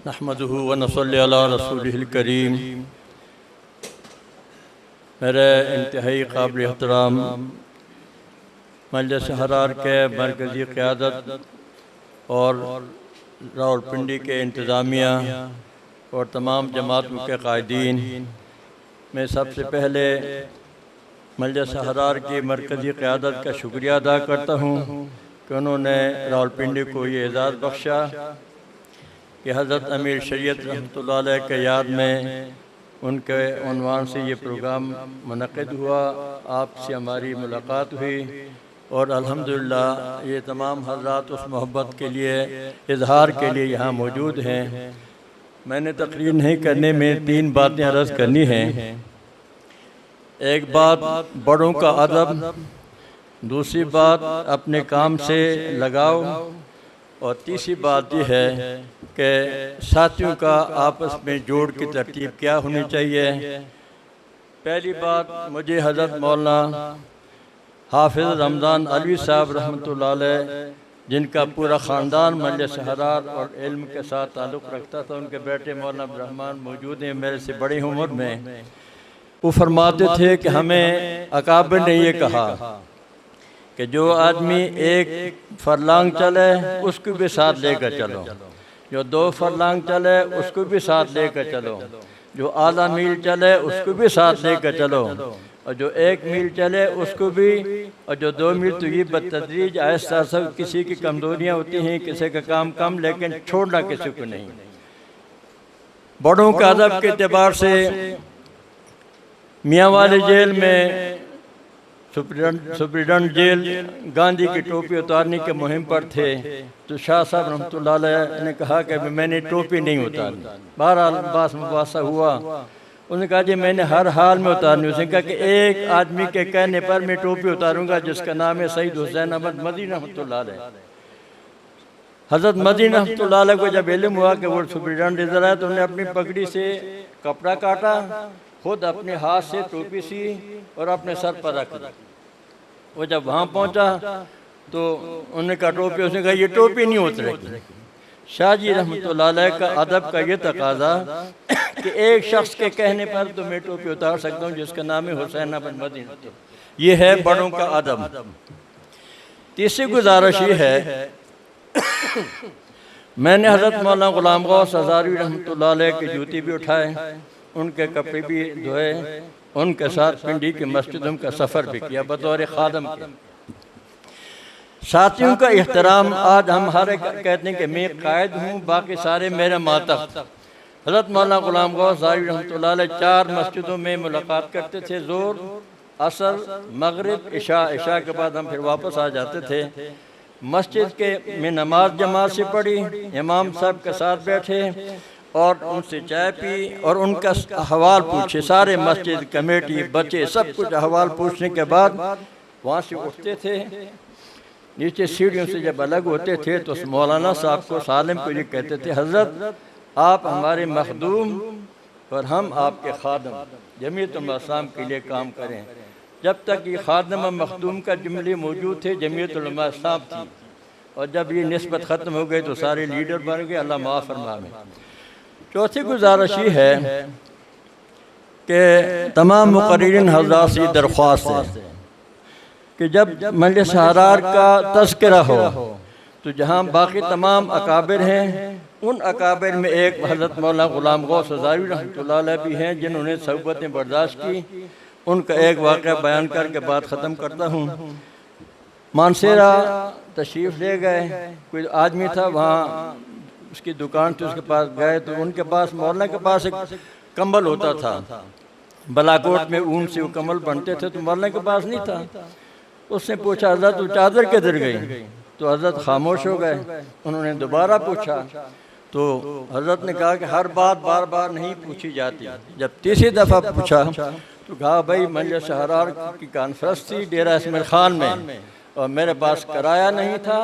नहमदुहु व नसल्ली अला रसूलिहिल करीम। मेरे इंतहाई काबिल एहतराम मजलिस हरार के मरकज़ी क़यादत और रावलपिंडी के इंतज़ामिया और तमाम जमातों के कायदीन, मैं सबसे पहले मजलिस हरार की मरकज़ी क़यादत का शुक्रिया अदा करता हूँ कि उन्होंने रावलपिंडी को ये एज़ाज़ बख्शा कि हज़रत अमीर शरीयत रहमतुल्लाह अलैह के याद में उनके उन्वान से ये प्रोग्राम मुनक़िद हुआ। आपसे हमारी मुलाकात हुई और अल्हम्दुलिल्लाह ये तमाम हज़रात उस मोहब्बत के लिए इजहार के लिए यहाँ मौजूद हैं। मैंने तकरीर नहीं करने में 3 बातें अर्ज़ करनी हैं। एक बात बड़ों का अदब, दूसरी बात अपने काम से लगाव और तीसरी बात यह है कि साथियों का आपस में जोड़ की तरतीब क्या होनी चाहिए। पहली बात, मुझे हज़रत मौलाना हाफिज़ रमज़ान अलवी साहब रहमतुल्लाह अलैह, जिनका पूरा ख़ानदान मजलिस हरार और इल्म के साथ ताल्लुक़ रखता था, उनके बेटे मौलाना अब्दुर्रहमान मौजूद हैं मेरे से बड़ी उम्र में। वो फरमाते थे कि हमें अकाबिर ने ये कहा कि जो आदमी 1 फरलांग चले उसको भी साथ लेकर चलो, जो 2 फरलांग चले उसको भी साथ लेकर चलो, जो आधा मील चले उसको भी साथ लेकर चलो, और जो 1 मील चले उसको भी, और जो 2 मील। तो ये बतदरीज आहिस्ता सब, किसी की कमज़ोरियाँ होती हैं, किसी का काम कम, लेकिन छोड़ना किसी को नहीं। बड़ों के अदब के एतबार से मियाँ वाली जेल में सुप्रीडेंट जेल गांधी की टोपी उतारने के मुहिम पर थे, तो शाह साहब रहमतुल्लाह अलैह ने कहा कि मैंने टोपी नहीं उतारी। बहरहाल बास मुबासा हुआ, उसने कहा जी मैंने हर हाल में उतारनी। उसने कहा कि एक आदमी के कहने पर मैं टोपी उतारूंगा जिसका नाम है सईद हुसैन अहमद मदनी रहमतुल्लाह अलैह। हज़रत मदनी रहमतुल्लाह अलैह को जब इल्म हुआ कि वो सुप्रीडेंट इधर आया, तो उन्होंने अपनी पगड़ी से कपड़ा काटा, खुद अपने हाथ से टोपी सी और अपने सर पर रख दी। वो जब वहाँ पहुँचा तो उन्होंने कहा टोपी, उसने कहा ये टोपी नहीं उतरेगी। शाह जी रहमतुल्लाह अलैह का अदब का ये तकाजा कि एक शख्स के कहने पर तो मैं टोपी उतार सकता हूँ जिसका नाम है हुसैन अहमद मदनी। ये है बड़ों का अदब। तीसरी गुजारिश ये है, मैंने हज़रत मौलाना गुलाम गौस हज़ारी रहमतुल्लाह अलैह की जूती भी उठाए, उनके कपड़े भी धोए, उनके साथ पिंडी की मस्जिदों का सफ़र भी किया बतौर खादम के। साथियों का एहतराम, आज हम हर कहते हैं कि मैं कायद हूँ, बाकी सारे मेरे मातहत। हज़रत मौलाना गुलाम गौस हज़ारी रहमतुल्लाह अलैह 4 मस्जिदों में मुलाकात करते थे, ज़ोर, असर, मगरिब, इशा। इशा के बाद हम फिर वापस आ जाते थे। मस्जिद के में नमाज जमात से पढ़ी, इमाम साहब के साथ बैठे और उनसे चाय पी और उनका अहवाल पूछे। सारे मस्जिद कमेटी, बच्चे, सब कुछ अहवाल पूछने के बाद वहाँ से उठते थे। नीचे सीढ़ियों से जब अलग होते थे तो मौलाना साहब को, सालिम को ये कहते थे, हज़रत आप हमारे मखदूम और हम आपके खादम, जमीयत उलमा के लिए काम करें। जब तक ये खादम और मखदूम का जुमले मौजूद थे, जमीयत उलमा थी, और जब ये निस्बत ख़त्म हो गई तो सारे लीडर बन गए। अल्लाह माफ़ फरमाए। चौथी गुजारिश ये है कि तमाम मुक़र्रिरीन हज़रात से दरख्वास्त है कि जब मजलिस हरार का तज़किरा हो तो जहाँ बाकी तमाम अकाबिर हैं, उन अकाबिर में एक हज़रत मौलाना गुलाम गौस हज़ारी रहमतुल्लाह अलैह भी हैं, जिन्होंने सहुबतें बर्दाश्त की। उनका एक वाक़या बयान करके बात ख़त्म करता हूँ। मानसेरा तशरीफ़ ले गए, कोई आदमी था वहाँ, उसकी दुकान थी, उसके पास गए तो उनके पास, मौलाना के पास एक कंबल होता था, बलाकोट में ऊन से वो कंबल बनते थे, तो मौलाना के पास नहीं था। उसने पूछा हज़रत वो चादर किधर गई? तो हज़रत खामोश हो गए। उन्होंने दोबारा पूछा तो हज़रत ने कहा कि हर बात बार बार नहीं पूछी जाती। जब तीसरी दफ़ा पूछा तो कहा भाई मजलिस हरार की कॉन्फ्रेंस थी डेरा इसमाइल खान में और मेरे पास किराया नहीं था,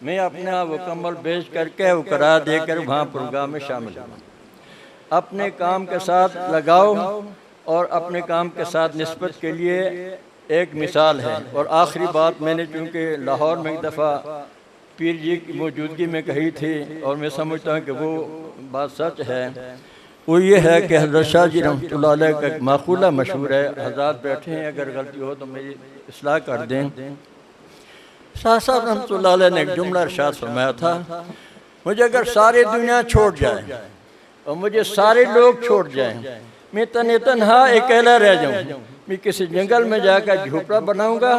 मैं अपना वो कंबल बेच करके वो किराया देकर वहाँ प्रोग्राम में शामिल हुआ। अपने काम के साथ लगाओ और अपने काम के साथ निस्बत के लिए एक मिसाल है। और आखिरी बात, मैंने चूँकि लाहौर में एक दफ़ा पीर जी की मौजूदगी में कही थी और मैं समझता हूँ कि वो बात सच है। वो ये है कि हज़रत शाह जी रहमतुल्लाह अलैह का एक माक़ूला मशहूर है, हज़रात बैठे हैं, अगर गलती हो तो मेरी इस्लाह कर दें। शाह साहब रहमतुल्लाह अलैह ने एक जुमला इरशाद फरमाया था, मुझे अगर सारी दुनिया छोड़ जाए और मुझे सारे लोग छोड़ जाएं, मैं तन्हा अकेला रह जाऊँ, मैं किसी जंगल में जाकर झोपड़ा बनाऊंगा,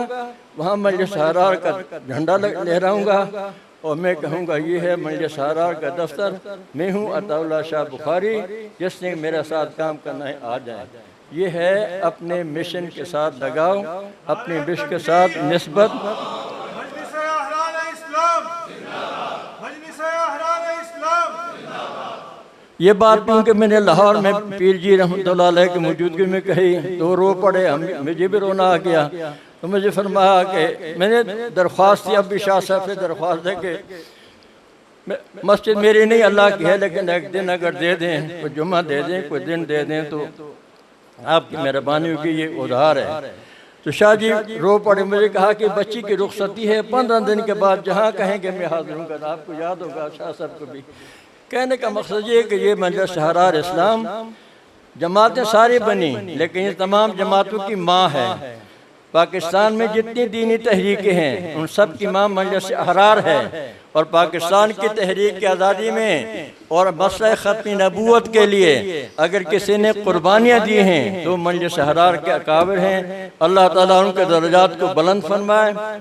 वहाँ मजलिस हरार का झंडा लहराऊंगा और मैं कहूँगा ये है मजलिस हरार का दफ्तर, मैं हूँ अताउल्लाह शाह बुखारी, जिसने मेरे साथ काम करना है आ जाए। ये है अपने मिशन के साथ लगाव, अपने विश के साथ निस्बत। ये बात क्योंकि मैंने लाहौर में पीर जी रहमतुल्लाह अलैह की मौजूदगी में कही तो रो पड़े, मुझे भी रोना आ गया। तो मुझे फरमाया कि मैंने दरख्वास्त थी, अब भी शाह साहब से दरख्वास्त है कि मस्जिद मेरी नहीं अल्लाह की है, लेकिन एक दिन अगर दे दें, कोई जुम्मा दे दें, कोई दिन दे दें तो आपकी मेहरबानी होगी, ये उधार है। तो शाह जी रो पड़े। मुझे कहा कि बच्ची की रुखसती है, 15 दिन के बाद जहाँ कहेंगे मैं हाजिर हूँ। आपको याद होगा शाह साहब को भी। कहने का मकसद ये कि ये मजलिस हरार इस्लाम जमातें सारी बनी, लेकिन ये तमाम जमातों की माँ है। पाकिस्तान में जितनी दीनी तहरीकें हैं उन सब की माँ मजलिस हरार है, और पाकिस्तान की तहरीक की आज़ादी में और मसला ख़त्म नबूवत के लिए अगर किसी ने कुर्बानियाँ दी हैं तो मजलिस हरार के अकाबिर हैं। अल्लाह ताला उनके दर्जात को बुलंद फरमाए,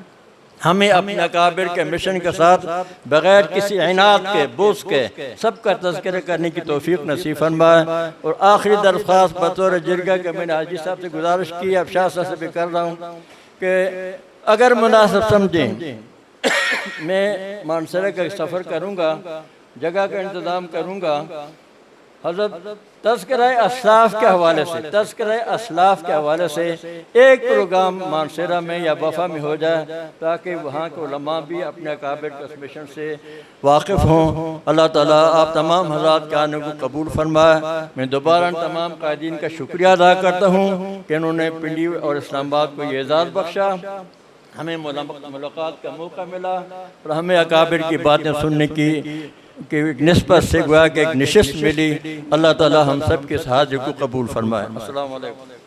हमें अपने अकाबिर के मिशन के साथ बग़ैर किसी इनात के बोझ के सबका तज़किरा करने की तौफीक नसीब फरमाए। और आखिरी दरख्वास्त बतौर जिरगा के मैंने हाजी साहब से गुजारिश की, अब शाह साहब से भी कर रहा हूँ कि अगर मुनासिब समझें मैं मानसरा का सफ़र करूँगा, जगह का इंतज़ाम करूँगा। हज़रत तज़किरा असलाफ़ के हवाले से के हवाले से एक प्रोग्राम मानसरा में या वफ़ा में हो जाए, ताकि वहाँ के उलमा भी अपने अकाबिर के मिशन से वाकिफ़ हों। अल्लाह ताला आप तमाम हज़रात के आने को कबूल फरमाए। मैं दोबारा तमाम कायदीन का शुक्रिया अदा करता हूँ कि उन्होंने पिंडी और इस्लामाबाद को ये एज़ाज़ बख्शा, हमें मुलाकात का मौका मिला और हमें अकाबिर की बातें सुनने की निस्बत से गोया कि एक नशिस्त मिली। अल्लाह ताला हम सब के हाजिर को कबूल फरमाए। अस्सलाम वालेकुम।